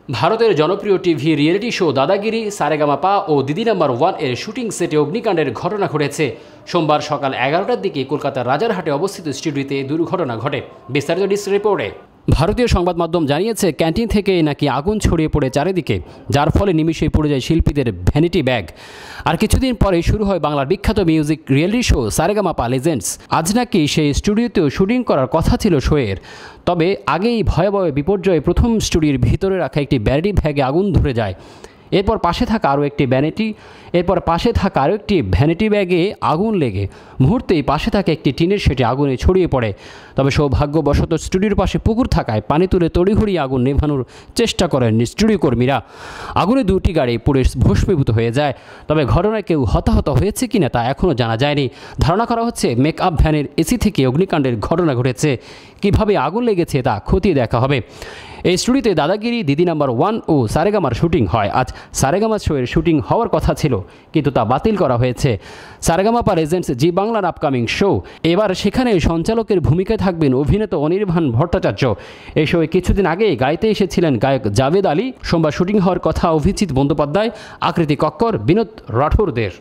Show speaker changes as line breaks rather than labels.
ভারতের জনপ্রিয় TV reality show দাদাগিরি, সারেগামাপা ও দিদি নাম্বার ওয়ান এর শুটিং সেটে অগ্নিকাণ্ডের ঘটনা ঘটেছে। সোমবার সকাল 11টার দিকে কলকাতার রাজারহাটে অবস্থিত স্টুডিওতে দুর্ঘটনা ঘটে। বিস্তারিত ডিস্ক রিপোর্টে। ভারতীয় সংবাদ মাধ্যম জানিয়েছে, ক্যান্টিন থেকে নাকি আগুন ছড়িয়ে পড়ে চারিদিকে, যার ফলে নিমিষেই পড়ে যায় শিল্পীদের ভ্যানিটি ব্যাগ। আর কিছুদিন পরে শুরু হয় বাংলার বিখ্যাত music reality show Sa Re Ga Ma Pa legends. আজ নাকি সেই স্টুডিওতেও শুটিং করার কথা ছিল শোয়ের। তবে আগেই ভয়াবহ বিপর্যয়ে প্রথম স্টুডিওর ভিতরে রাখা একটি ভ্যানিটি ব্যাগে আগুন ধরে যায়। এরপর পাশে থাকা আরও একটি ভ্যানিটি ব্যাগে আগুন লেগে মুহূর্তেই পাশে থাকা একটি টিনের শেডে আগুনে ছড়িয়ে পড়ে। তবে সৌভাগ্যবশত স্টুডিওর পাশে পুকুর থাকায় পানি তুলে তড়িঘড়ি আগুন নেভানোর চেষ্টা করেন স্টুডিও কর্মীরা। আগুনে দুটি গাড়ি পুড়ে ভস্মীভূত হয়ে যায়। তবে ঘটনায় কেউ হতাহত হয়েছে কিনা তা এখনও জানা যায়নি। ধারণা করা হচ্ছে মেকআপ ভ্যানের এসি থেকে অগ্নিকাণ্ডের ঘটনা ঘটেছে। কীভাবে আগুন লেগেছে তা খতিয়ে দেখা হবে। এই স্টুডিওতে দাদাগিরি, দিদি নাম্বার ওয়ান ও সারেগামার শুটিং হয়। আজ সারেগামা শোয়ের শুটিং হওয়ার কথা ছিল, কিন্তু তা বাতিল করা হয়েছে। সারেগামাপা লেজেন্ডস জি বাংলার আপকামিং শো। এবার সেখানে সঞ্চালকের ভূমিকায় থাকবেন অভিনেতা অনির্বাণ ভট্টাচার্য। এই শোয়ে কিছুদিন আগেই গাইতে এসেছিলেন গায়ক জাভেদ আলী। সোমবার শুটিং হওয়ার কথা অভিজিৎ বন্দ্যোপাধ্যায়, আকৃতি কক্কর, বিনোদ রাঠোরদের।